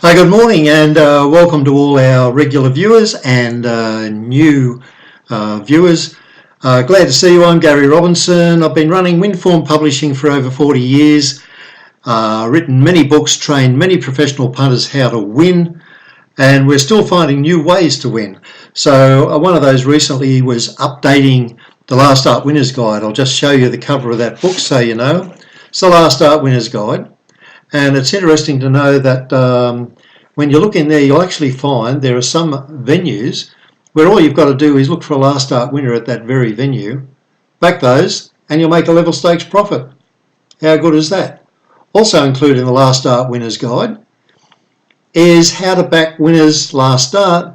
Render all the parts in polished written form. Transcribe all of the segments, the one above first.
Hi, good morning and welcome to all our regular viewers and new viewers. Glad to see you. I'm Garry Robinson. I've been running Windform Publishing for over 40 years, written many books, trained many professional punters how to win, and we're still finding new ways to win. So one of those recently was updating the Last Start Winners Guide. I'll just show you the cover of that book so you know. It's the Last Start Winners Guide. And it's interesting to know that when you look in there, you'll actually find there are some venues where all you've got to do is look for a last start winner at that very venue, back those, and you'll make a level stakes profit. How good is that? Also included in the Last Start Winners Guide is how to back winners last start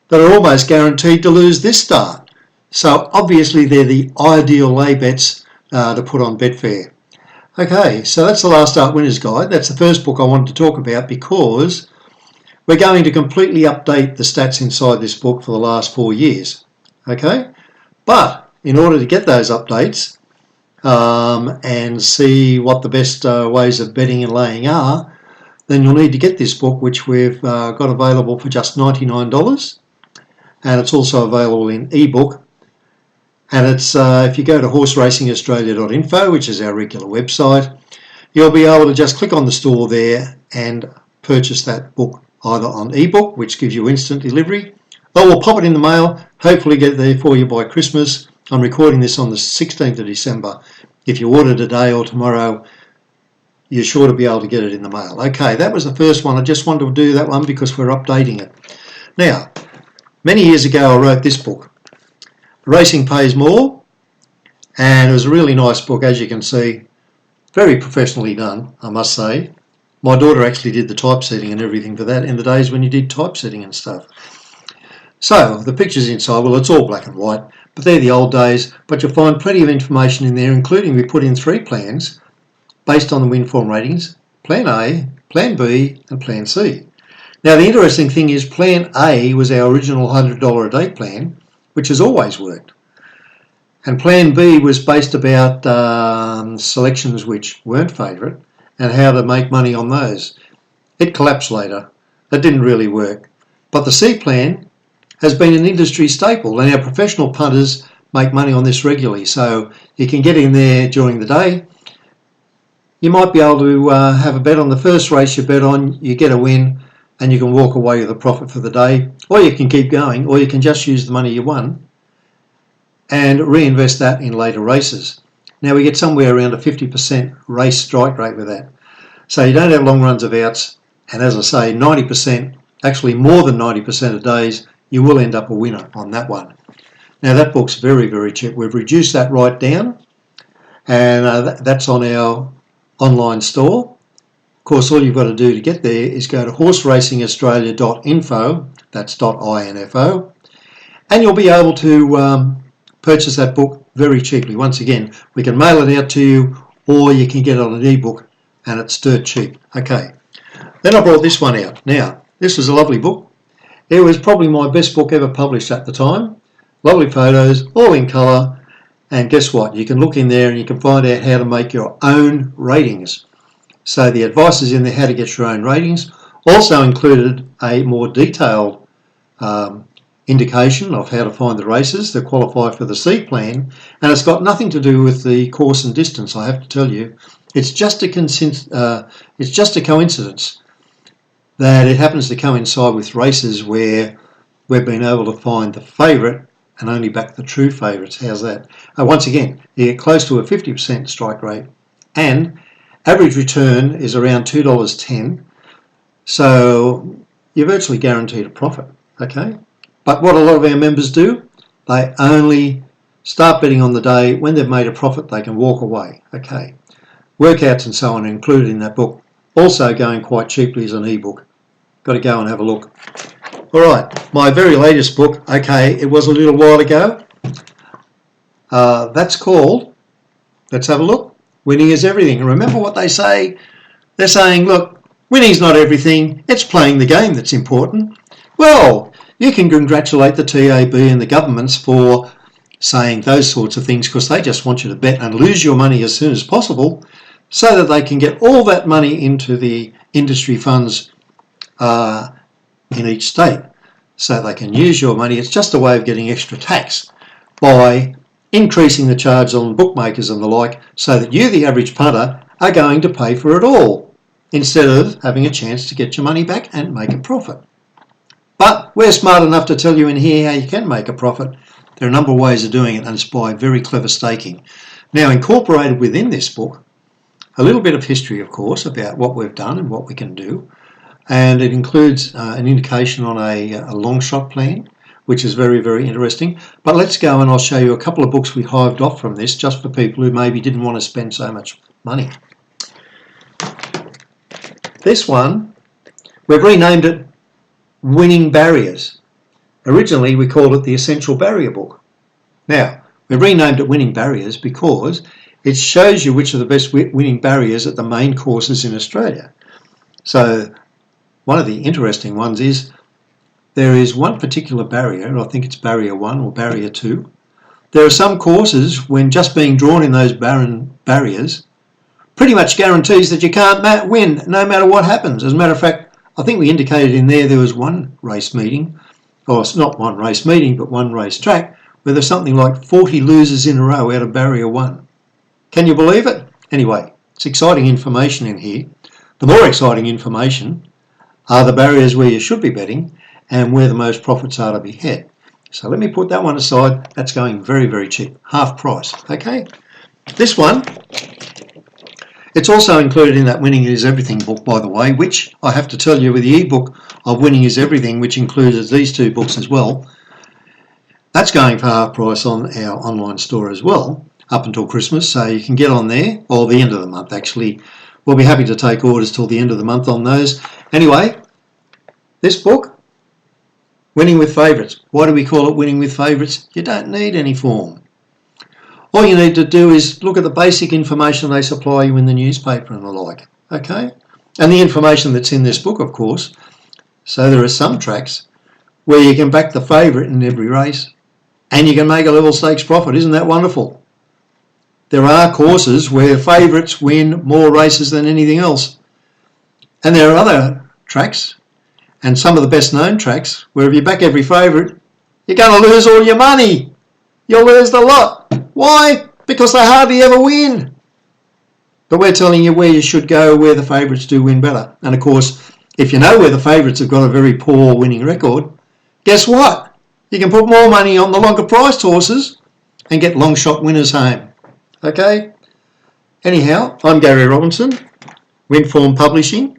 that are almost guaranteed to lose this start. So obviously they're the ideal lay bets to put on Betfair. Okay, so that's the Last Start Winners Guide. That's the first book I wanted to talk about because we're going to completely update the stats inside this book for the last 4 years. Okay, but in order to get those updates and see what the best ways of betting and laying are, then you'll need to get this book, which we've got available for just $99, and it's also available in ebook. And it's if you go to horseracingaustralia.info, which is our regular website, you'll be able to just click on the store there and purchase that book either on ebook, which gives you instant delivery, or we'll pop it in the mail, hopefully get it there for you by Christmas. I'm recording this on the 16th of December. If you order today or tomorrow, you're sure to be able to get it in the mail. Okay, that was the first one. I just wanted to do that one because we're updating it. Now, many years ago I wrote this book, Racing Pays More, and it was a really nice book, as you can see, very professionally done, I must say. My daughter actually did the typesetting and everything for that in the days when you did typesetting and stuff. So the pictures inside, well, it's all black and white, but they're the old days, but you'll find plenty of information in there, including we put in 3 plans based on the Windform ratings: Plan A, Plan B and Plan C. Now the interesting thing is Plan A was our original $100 a day plan, which has always worked. And Plan B was based about selections which weren't favourite and how to make money on those. It collapsed later. That didn't really work. But the C plan has been an industry staple, and our professional punters make money on this regularly. So you can get in there during the day. You might be able to have a bet on the first race you bet on, you get a win, and you can walk away with a profit for the day, or you can keep going, or you can just use the money you won and reinvest that in later races. Now we get somewhere around a 50% race strike rate with that. So you don't have long runs of outs, and as I say, 90%, actually more than 90% of days, you will end up a winner on that one. Now that book's very, very cheap. We've reduced that right down, and that's on our online store. Of course, all you've got to do to get there is go to horseracingaustralia.info, that's .info, and you'll be able to purchase that book very cheaply. Once again, we can mail it out to you, or you can get it on an ebook, and it's dirt cheap. Okay, then I brought this one out. Now, this was a lovely book. It was probably my best book ever published at the time. Lovely photos, all in colour, and guess what? You can look in there and you can find out how to make your own ratings. So the advice is in there how to get your own ratings. Also included a more detailed indication of how to find the races that qualify for the C plan, and it's got nothing to do with the course and distance, I have to tell you. It's just a coincidence that it happens to coincide with races where we've been able to find the favourite and only back the true favourites. How's that? Once again, you get close to a 50% strike rate, and average return is around $2.10, so you're virtually guaranteed a profit, okay? But what a lot of our members do, they only start betting on the day when they've made a profit, they can walk away, okay? Workouts and so on are included in that book, also going quite cheaply as an ebook. Got to go and have a look. All right, my very latest book, okay, it was a little while ago. That's called, let's have a look, Winning is Everything. And remember what they say? They're saying, look, winning's not everything. It's playing the game that's important. Well, you can congratulate the TAB and the governments for saying those sorts of things because they just want you to bet and lose your money as soon as possible so that they can get all that money into the industry funds in each state, so they can use your money. It's just a way of getting extra tax by increasing the charge on bookmakers and the like, so that you, the average punter, are going to pay for it all instead of having a chance to get your money back and make a profit. But we're smart enough to tell you in here how you can make a profit. There are a number of ways of doing it, and it's by very clever staking. Now, incorporated within this book, a little bit of history, of course, about what we've done and what we can do. And it includes an indication on a long shot plan, which is very, very interesting. But let's go and I'll show you a couple of books we hived off from this, just for people who maybe didn't want to spend so much money. This one, we've renamed it Winning Barriers. Originally, we called it the Essential Barrier Book. Now, we renamed it Winning Barriers because it shows you which are the best winning barriers at the main courses in Australia. So one of the interesting ones is there is one particular barrier, and I think it's Barrier 1 or Barrier 2. There are some courses when just being drawn in those barren barriers pretty much guarantees that you can't win no matter what happens. As a matter of fact, I think we indicated in there was one race meeting, or it's not one race meeting, but one race track, where there's something like 40 losers in a row out of Barrier 1. Can you believe it? Anyway, it's exciting information in here. The more exciting information are the barriers where you should be betting and where the most profits are to be had. So let me put that one aside. That's going very, very cheap, half price. Okay. This one, it's also included in that Winning is Everything book, by the way, which I have to tell you, with the ebook of Winning is Everything, which includes these two books as well, that's going for half price on our online store as well, up until Christmas. So you can get on there, or the end of the month actually. We'll be happy to take orders till the end of the month on those. Anyway, this book, Winning with Favourites. Why do we call it Winning with Favourites? You don't need any form. All you need to do is look at the basic information they supply you in the newspaper and the like, okay? And the information that's in this book, of course. So there are some tracks where you can back the favourite in every race and you can make a level stakes profit. Isn't that wonderful? There are courses where favourites win more races than anything else. And there are other tracks, and some of the best known tracks, where if you back every favourite, you're going to lose all your money. You'll lose the lot. Why? Because they hardly ever win. But we're telling you where you should go, where the favourites do win better. And of course, if you know where the favourites have got a very poor winning record, guess what? You can put more money on the longer priced horses and get long shot winners home. Okay? Anyhow, I'm Garry Robinson, Windform Publishing,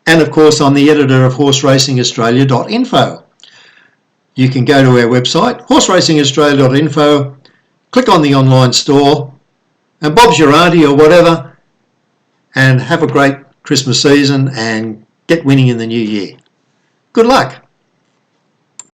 and of course I'm the editor of horseracinaustralia.info. You can go to our website, horseracinaustralia.info, click on the online store, and Bob's your auntie or whatever, and have a great Christmas season and get winning in the new year. Good luck.